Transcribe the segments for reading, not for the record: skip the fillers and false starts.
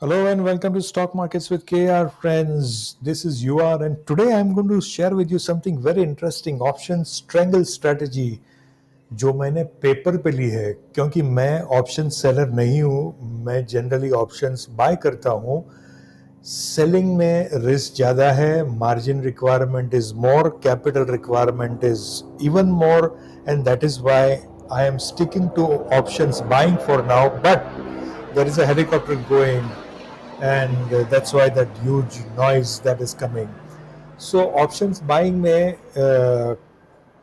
Hello and welcome to Stock Markets with KR friends. This is UR and today I'm going to share with you something very interesting option strangle strategy जो मैंने paper पे ली है क्योंकि मैं option seller नहीं हूँ मैं generally options bye करता हूँ सेलिंग में रिस्क ज़्यादा है margin requirement is more capital requirement is even more and that is why I am sticking to options buying for now, but there is a helicopter going and that's why that huge noise that is coming. So options buying में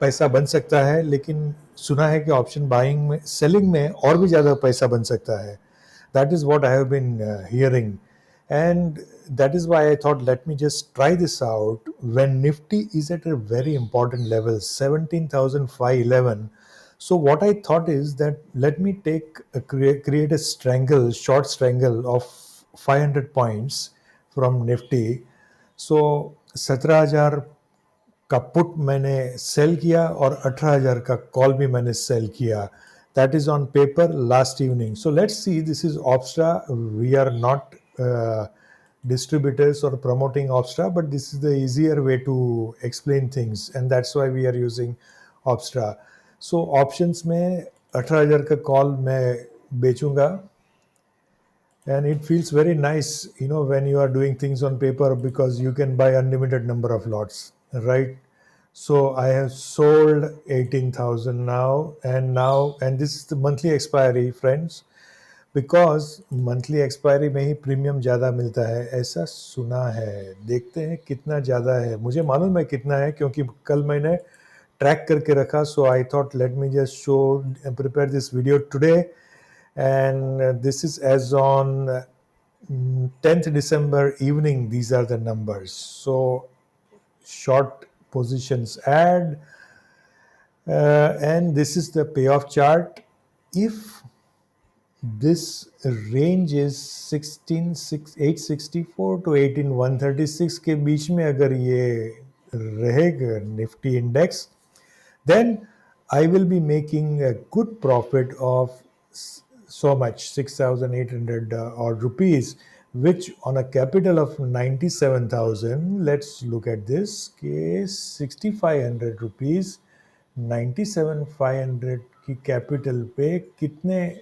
पैसा बन सकता है लेकिन सुना है कि option buying में सेलिंग में और भी ज़्यादा पैसा बन सकता है. That is what I have been hearing, and that is why I thought let me just try this out when Nifty is at a very important level 17,511. So what I thought is that let me create a strangle, short strangle of 500 points from Nifty. So 17,000 का put मैंने cell किया और 18,000 का call भी मैंने cell किया. That is on paper last evening. So let's see, this is Opstra. We are not distributors or promoting Opstra, but this is the easier way to explain things and that's why we are using Opstra. So options में 18,000 का call मैं बेचूंगा and it feels very nice, when you are doing things on paper because you can buy unlimited number of lots, right? So I have sold 18,000 and this is the monthly expiry, friends, because monthly expiry में ही premium ज़्यादा मिलता है ऐसा सुना है. देखते हैं कितना ज़्यादा है. मुझे मालूम है कितना है क्योंकि कल मैंने ट्रैक करके रखा. So I thought let me just show and prepare this video today, and this is as on 10th December evening. These are the numbers. So short positions add, and this is the payoff chart. If this range is 16,864 to 18,136 के बीच में अगर ये रहेगा Nifty index, then I will be making a good profit of so much 6,800 odd rupees, which on a capital of 97,000, let's look at this case, 6,500 rupees, 97,500 की capital पे कितने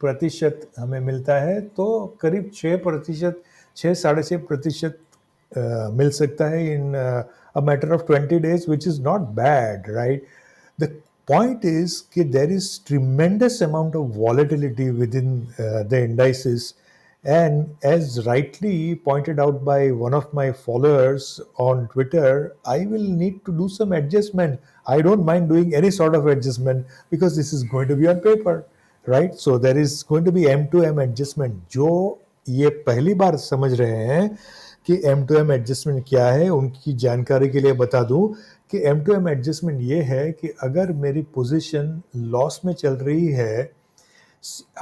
प्रतिशत हमें मिलता है. तो करीब 6%, 6-6.5% मिल सकता है in a matter of 20 days, which is not bad, right? The point is that there is tremendous amount of volatility within the indices, and as rightly pointed out by one of my followers on Twitter, I will need to do some adjustment. I don't mind doing any sort of adjustment because this is going to be on paper, right? So there is going to be M to M adjustment. जो ये पहली बार समझ रहे हैं कि M2M adjustment क्या है, उनकी जानकारी के लिए बता दूं कि M2M एडजस्टमेंट ये है कि अगर मेरी पोजीशन लॉस में चल रही है,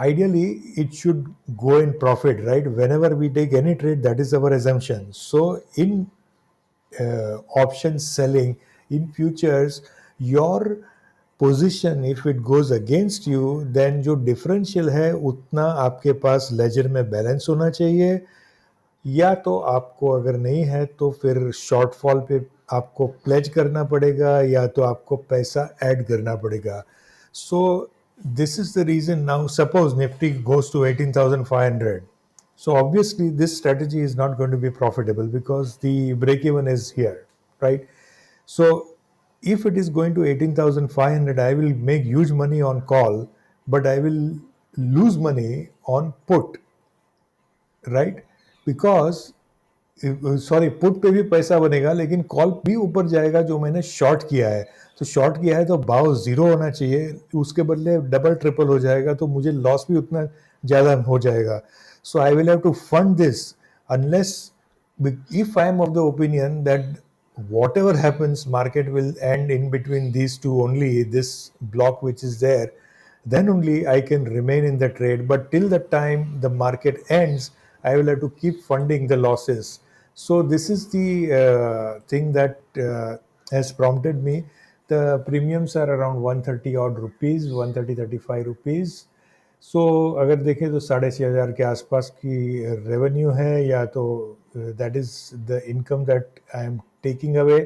ideally it should go in profit, right? Whenever we take any trade, that is our assumption. So in option selling, in futures, your position if it goes against you, then जो differential है उतना आपके पास laser में balance होना चाहिए, या तो आपको अगर नहीं है तो फिर शॉर्टफॉल पे आपको प्लेज करना पड़ेगा या तो आपको पैसा ऐड करना पड़ेगा. So this is the reason. Now suppose Nifty goes to 18,500, so obviously this strategy is not going to be profitable because the break even is here, right? So if it is going to 18,500, I will make huge money on call, but I will lose money on put, right? Because sorry, put पे भी पैसा बनेगा लेकिन call भी ऊपर जाएगा जो मैंने शॉर्ट किया है. तो शॉर्ट किया है तो भाव जीरो होना चाहिए, उसके बदले डबल ट्रिपल हो जाएगा तो मुझे लॉस भी उतना ज़्यादा हो जाएगा. So I will have to fund this unless if I am of the opinion that whatever happens, market will end in between these two only, this block which is there, then only I can remain in the trade. But till the time the market ends, I will have to keep funding the losses. So this is the thing that has prompted me. The premiums are around 130 odd rupees, 130, 35 rupees. सो अगर देखें तो 6,500 के आसपास की revenue है, या तो that is the income that I am taking away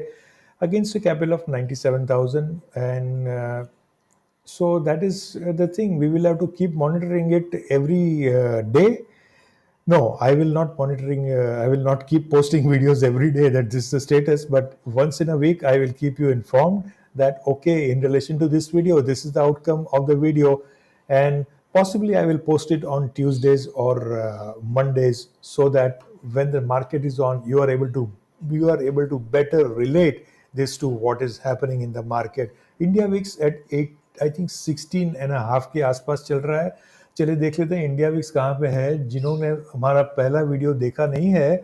against a capital of 97,000. And so that is the thing. We will have to keep monitoring it every day. No, I will not monitoring. I will not keep posting videos every day that this is the status. But once in a week, I will keep you informed that okay, in relation to this video, this is the outcome of the video, and possibly I will post it on Tuesdays or Mondays, so that when the market is on, you are able to better relate this to what is happening in the market. India VIX at 8, I think 16.5 के आसपास चल रहा है. चलिए देख लेते हैं India VIX कहाँ पे है. जिन्होंने हमारा पहला वीडियो देखा नहीं है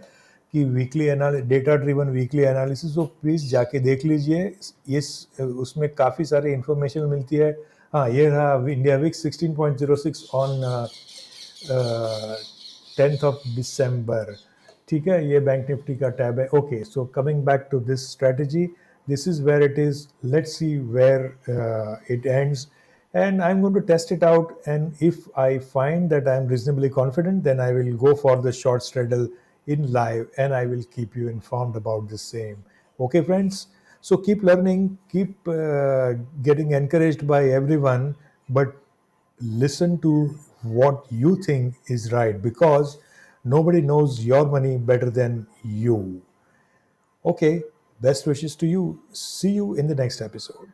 कि weekly data driven weekly analysis, वो प्लीज़ जाके देख लीजिए. इस उसमें काफ़ी सारी इंफॉर्मेशन मिलती है. हाँ, ये रहा India VIX 16.06 on 10th of December. ठीक है, ये बैंक निफ्टी का टैब है. Okay, so coming back to this strategy, this is where it is. Let's see where it ends, and I'm going to test it out, and if I find that I'm reasonably confident, then I will go for the short straddle in live, and I will keep you informed about the same. Okay friends, so keep learning, keep getting encouraged by everyone, but listen to what you think is right, because nobody knows your money better than you. Okay, best wishes to you. See you in the next episode.